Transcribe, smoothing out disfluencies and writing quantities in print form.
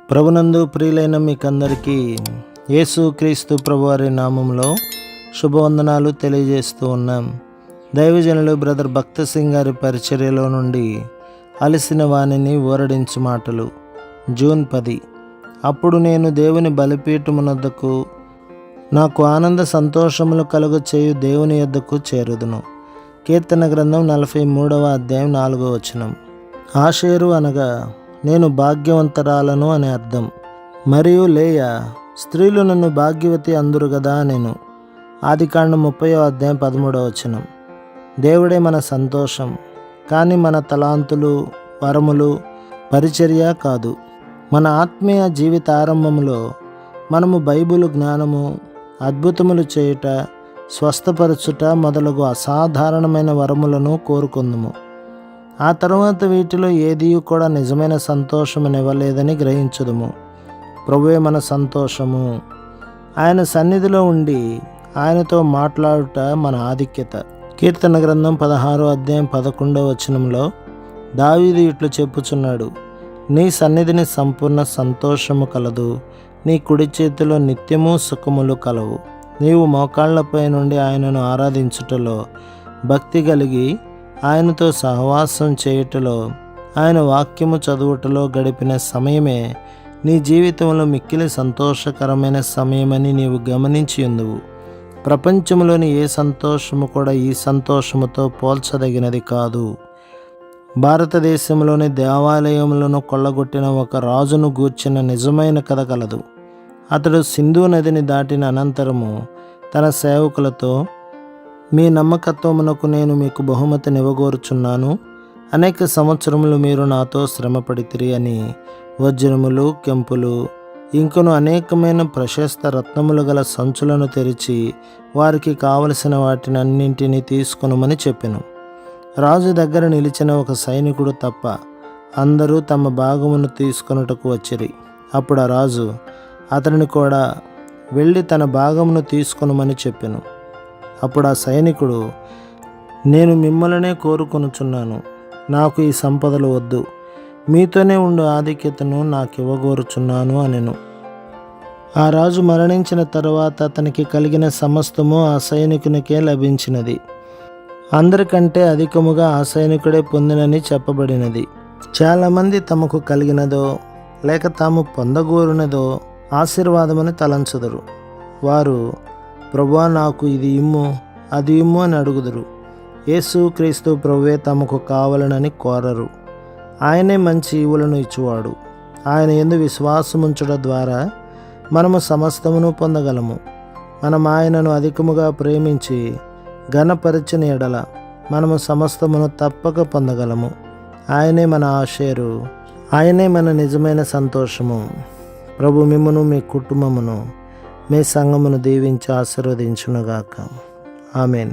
ప్రభునందు ప్రియులైన మీకందరికీ యేసుక్రీస్తు ప్రభువారి నామంలో శుభవందనాలు తెలియజేస్తూ ఉన్నాం. దైవజనులు బ్రదర్ భక్త సింగ్ గారి పరిచర్యలో నుండి అలసిన వాణిని ఊరడించు మాటలు. జూన్ 10. అప్పుడు నేను దేవుని బలిపీఠమునొద్దకు, నాకు ఆనంద సంతోషములు కలుగ చేయు దేవుని యొద్దకు చేరుదును. కీర్తన గ్రంథం 43వ అధ్యాయం 4వ వచనం. ఆషేరు అనగా నేను భాగ్యవంతరాలను అని అర్థం. మరియు లేయా స్త్రీలు నన్ను భాగ్యవతి అందురు గదా నేను. ఆదికాండం 30వ అధ్యాయం 13వ వచనం. దేవుడే మన సంతోషం, కానీ మన తలాంతులు, వరములు, పరిచర్య కాదు. మన ఆత్మీయ జీవిత ఆరంభంలో మనము బైబిలు జ్ఞానము, అద్భుతములు చేయుట, స్వస్థపరచుట మొదలగు అసాధారణమైన వరములను కోరుకుందుము. ఆ తర్వాత వీటిలో ఏదీ కూడా నిజమైన సంతోషమునివ్వలేదని గ్రహించుదుము. ప్రభువే మన సంతోషము. ఆయన సన్నిధిలో ఉండి ఆయనతో మాట్లాడుట మన ఆధిక్యత. కీర్తన గ్రంథం 16వ అధ్యాయం 11వ వచనంలో దావీదు ఇట్లు చెప్పుచున్నాడు, నీ సన్నిధిని సంపూర్ణ సంతోషము కలదు, నీ కుడి చేతిలో నిత్యము సుఖములు కలవు. నీవు మోకాళ్లపై నుండి ఆయనను ఆరాధించుటలో, భక్తి కలిగి ఆయనతో సహవాసం చేయుటలో, ఆయన వాక్యము చదువుటలో గడిపిన సమయమే నీ జీవితంలో మిక్కిలి సంతోషకరమైన సమయమని నీవు గమనించి ఉందువు. ప్రపంచంలోని ఏ సంతోషము కూడా ఈ సంతోషముతో పోల్చదగినది కాదు. భారతదేశంలోని దేవాలయములను కొల్లగొట్టిన ఒక రాజును గూర్చిన నిజమైన కథ కలదు. అతడు సింధు నదిని దాటిన అనంతరము తన సేవకులతో, మీ నమ్మకత్వమునకు నేను మీకు బహుమతినివ్వగోరుచున్నాను. అనేక సంవత్సరములు మీరు నాతో శ్రమపడితిరి అని వజ్రములు, కెంపులు, ఇంకను అనేకమైన ప్రశస్త రత్నములు గల సంచులను తెరిచి వారికి కావలసిన వాటిని అన్నింటినీ తీసుకొనుమని చెప్పెను. రాజు దగ్గర నిలిచిన ఒక సైనికుడు తప్ప అందరూ తమ భాగమును తీసుకొనుటకు వచ్చిరి. అప్పుడు ఆ రాజు అతనిని కూడా వెళ్ళి తన భాగమును తీసుకొనుమని చెప్పెను. అప్పుడు ఆ సైనికుడు, నేను మిమ్మల్నే కోరుకొనుచున్నాను, నాకు ఈ సంపదలు వద్దు, మీతోనే ఉండు ఆధిక్యతను నాకివ్వగోరుచున్నాను అనెను. ఆ రాజు మరణించిన తరువాత అతనికి కలిగిన సమస్తము ఆ సైనికునికే లభించినది. అందరికంటే అధికముగా ఆ సైనికుడే పొందినని చెప్పబడినది. చాలామంది తమకు కలిగినదో లేక తాము పొందగోరునదో ఆశీర్వాదమని తలంచుదురు. వారు, ప్రభువా నాకు ఇది ఇమ్ము, అది ఇమ్ము అని అడుగుదురు. యేసుక్రీస్తు ప్రభువే తమకు కావాలనని కోరరు. ఆయనే మంచి ఈవులను ఇచ్చువాడు. ఆయన యందు విశ్వాసముంచడం ద్వారా మనము సమస్తమును పొందగలము. మనం ఆయనను అధికముగా ప్రేమించి ఘనపరిచిన ఎడల మనము సమస్తమును తప్పక పొందగలము. ఆయనే మన ఆషేరు, ఆయనే మన నిజమైన సంతోషము. ప్రభు మిమ్మును, మీ కుటుంబమును, మీ సంఘమును దీవించి ఆశీర్వదించునుగాక. ఆమేన్.